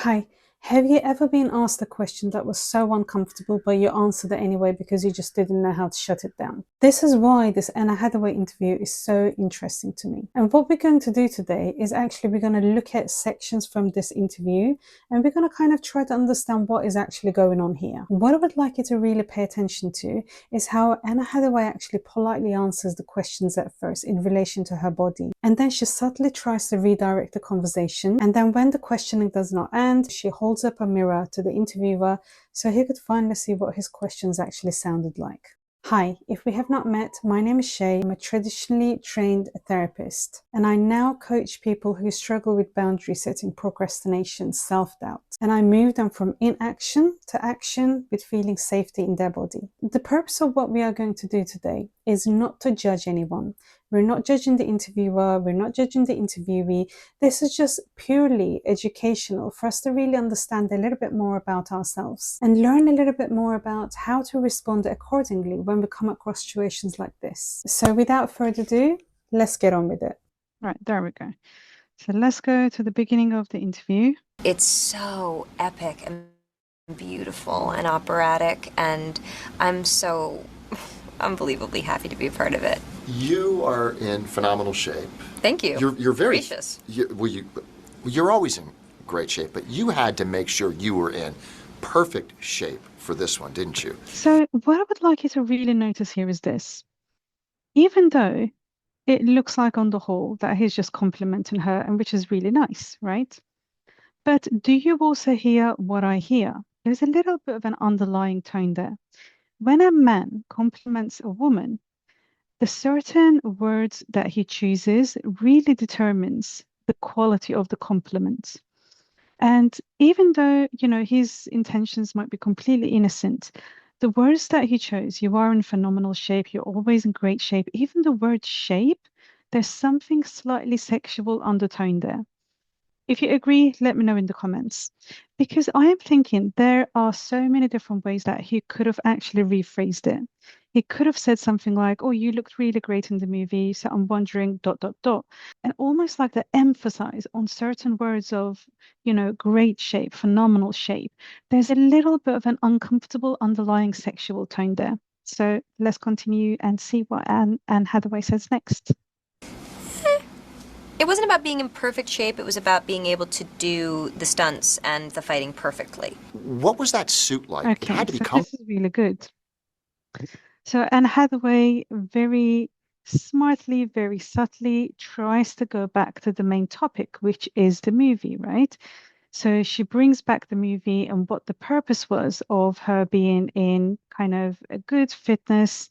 Hi, have you ever been asked a question that was so uncomfortable, but you answered it anyway because you just didn't know how to shut it down? This is why this Anna Hathaway interview is so interesting to me. And what we're going to do today is actually we're going to look at sections from this interview and we're going to kind of try to understand what is actually going on here. What I would like you to really pay attention to is how Anna Hathaway actually politely answers the questions at first in relation to her body. And then she subtly tries to redirect the conversation. And then when the questioning does not end, she holds up a mirror to the interviewer so he could finally see what his questions actually sounded like. Hi, if we have not met, my name is Shay. I'm a traditionally trained therapist, and I now coach people who struggle with boundary setting, procrastination, self-doubt. And I move them from inaction to action with feeling safety in their body. The purpose of what we are going to do today is not to judge anyone. We're not judging the interviewer, we're not judging the interviewee. This is just purely educational for us to really understand a little bit more about ourselves and learn a little bit more about how to respond accordingly when we come across situations like this. So without further ado, let's get on with it. Right, there we go. So let's go to the beginning of the interview. It's so epic and beautiful and operatic, and I'm so unbelievably happy to be a part of it. You are in phenomenal shape. Thank you. You're very gracious. You're always in great shape, but you had to make sure you were in perfect shape for this one, didn't you? So what I would like you to really notice here is this. Even though it looks like on the whole that he's just complimenting her, and which is really nice, right? But do you also hear what I hear? There's a little bit of an underlying tone there. When a man compliments a woman, the certain words that he chooses really determines the quality of the compliment. And even though, his intentions might be completely innocent, the words that he chose, you are in phenomenal shape, you're always in great shape, even the word shape, there's something slightly sexual undertone there. If you agree, let me know in the comments. Because I am thinking there are so many different ways that he could have actually rephrased it. He could have said something like, "Oh, you looked really great in the movie, so I'm wondering, dot, dot, dot." And almost like the emphasize on certain words of, great shape, phenomenal shape. There's a little bit of an uncomfortable underlying sexual tone there. So let's continue and see what Anne Hathaway says next. It wasn't about being in perfect shape, it was about being able to do the stunts and the fighting perfectly. What was that suit like? It Okay, had to be so this is really good. So Anne Hathaway very smartly, very subtly tries to go back to the main topic, which is the movie, right? So she brings back the movie and what the purpose was of her being in kind of a good fitness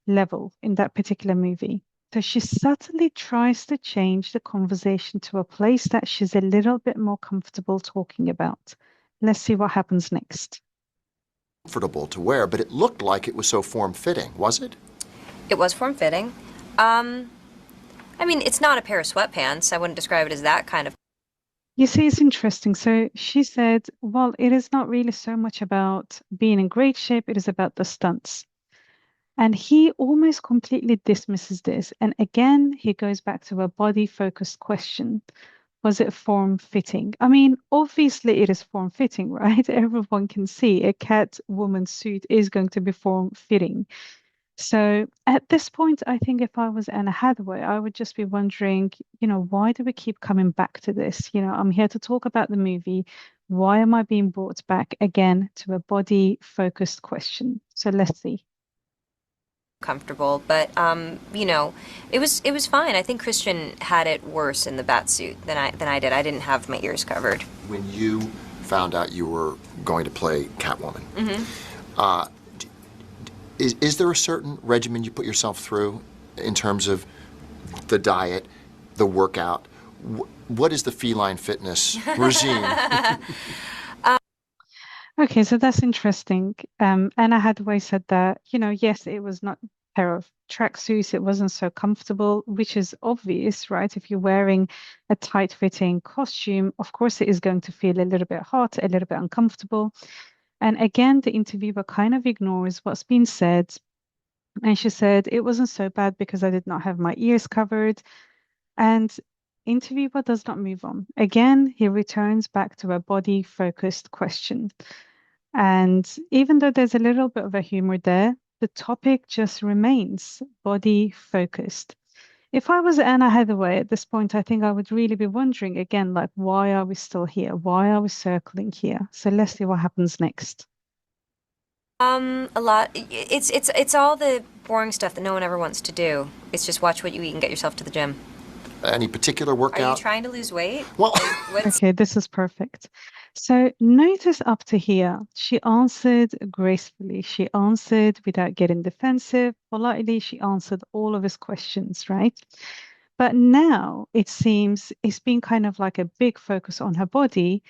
level in that particular movie. So she subtly tries to change the conversation to a place that she's a little bit more comfortable talking about. Let's see what happens next. Comfortable to wear, but it looked like it was so form-fitting, was it? It was form-fitting. I mean, it's not a pair of sweatpants. I wouldn't describe it as that kind of. You see, it's interesting. So she said, well, it is not really so much about being in great shape, it is about the stunts. And he almost completely dismisses this. And again, he goes back to a body-focused question. Was it form-fitting? I mean, obviously it is form-fitting, right? Everyone can see a cat woman suit is going to be form-fitting. So at this point, I think if I was Anna Hathaway, I would just be wondering, why do we keep coming back to this? I'm here to talk about the movie. Why am I being brought back again to a body-focused question? So let's see. Comfortable, but it was fine. I think Christian had it worse in the bat suit than I did. I didn't have my ears covered. When you found out you were going to play Catwoman, is there a certain regimen you put yourself through in terms of the diet, the workout? What is the feline fitness regime? Okay, so that's interesting. Anna Hathaway said that, yes, it was not a pair of tracksuits, it wasn't so comfortable, which is obvious, right? If you're wearing a tight-fitting costume, of course it is going to feel a little bit hot, a little bit uncomfortable. And again, the interviewer kind of ignores what's been said. And she said, it wasn't so bad because I did not have my ears covered. And interviewer does not move on. Again, he returns back to a body-focused question. And even though there's a little bit of a humor there, the topic just remains body-focused. If I was Anna Hathaway at this point, I think I would really be wondering again, like, why are we still here? Why are we circling here? So let's see what happens next. A lot. It's all the boring stuff that no one ever wants to do. It's just watch what you eat and get yourself to the gym. Any particular Are you workout? trying to lose weight? Well, What's Okay, this is perfect. So notice up to here, she answered gracefully. She answered without getting defensive. Politely, she answered all of his questions, right? But now it seems it's been kind of like a big focus on her body.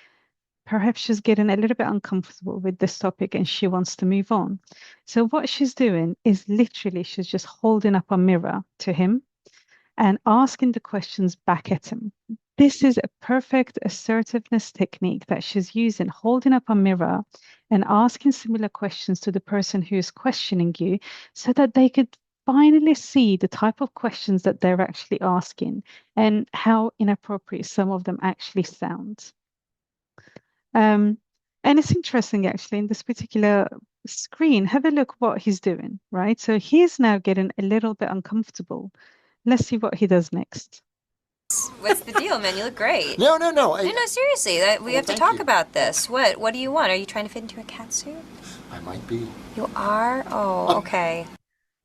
Perhaps she's getting a little bit uncomfortable with this topic and she wants to move on. So what she's doing is literally she's just holding up a mirror to him and asking the questions back at him. This is a perfect assertiveness technique that she's using, holding up a mirror and asking similar questions to the person who is questioning you so that they could finally see the type of questions that they're actually asking and how inappropriate some of them actually sound. And it's interesting actually in this particular screen, have a look what he's doing, right? So he's now getting a little bit uncomfortable. Let's see what he does next. what's the deal, man? You look great. no. No, seriously. We have to thank talk you. about this. What do you want? Are you trying to fit into a cat suit? I might be. You are? Oh, okay.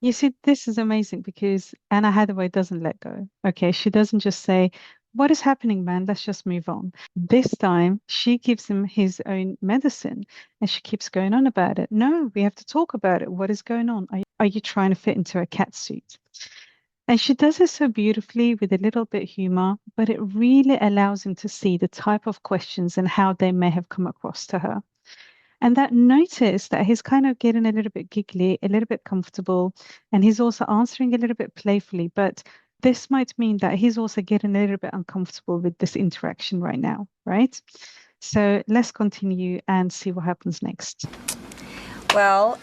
You see, this is amazing because Anna Hathaway doesn't let go. Okay, she doesn't just say, "What is happening, man? Let's just move on." This time, she gives him his own medicine and she keeps going on about it. No, we have to talk about it. What is going on? Are you trying to fit into a cat suit? And she does it so beautifully with a little bit humor, but it really allows him to see the type of questions and how they may have come across to her. And that notice that he's kind of getting a little bit giggly, a little bit comfortable, and he's also answering a little bit playfully. But this might mean that he's also getting a little bit uncomfortable with this interaction right now, right? So let's continue and see what happens next. Well,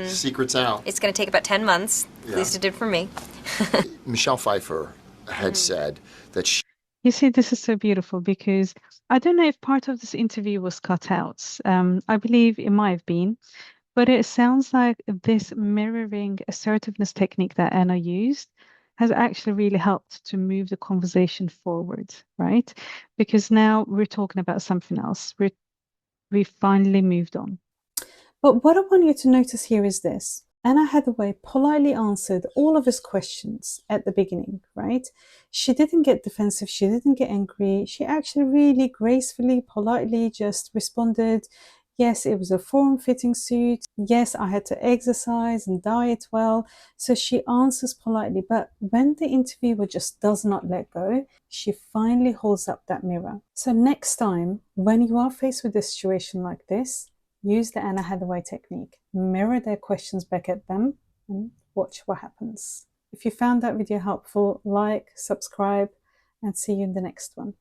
Secret's out. it's going to take about 10 months. At Yeah. least it did for me. Michelle Pfeiffer had said that she You see, this is so beautiful because I don't know if part of this interview was cut out. I believe it might have been, but it sounds like this mirroring assertiveness technique that Anna used has actually really helped to move the conversation forward, right? Because now we're talking about something else. We finally moved on. But what I want you to notice here is this. Anna Hathaway politely answered all of his questions at the beginning, right? She didn't get defensive. She didn't get angry. She actually really gracefully, politely just responded, yes, it was a form-fitting suit. Yes, I had to exercise and diet well. So she answers politely. But when the interviewer just does not let go, she finally holds up that mirror. So next time, when you are faced with a situation like this, use the Anna Hathaway technique. Mirror their questions back at them and watch what happens. If you found that video helpful, like, subscribe, and see you in the next one.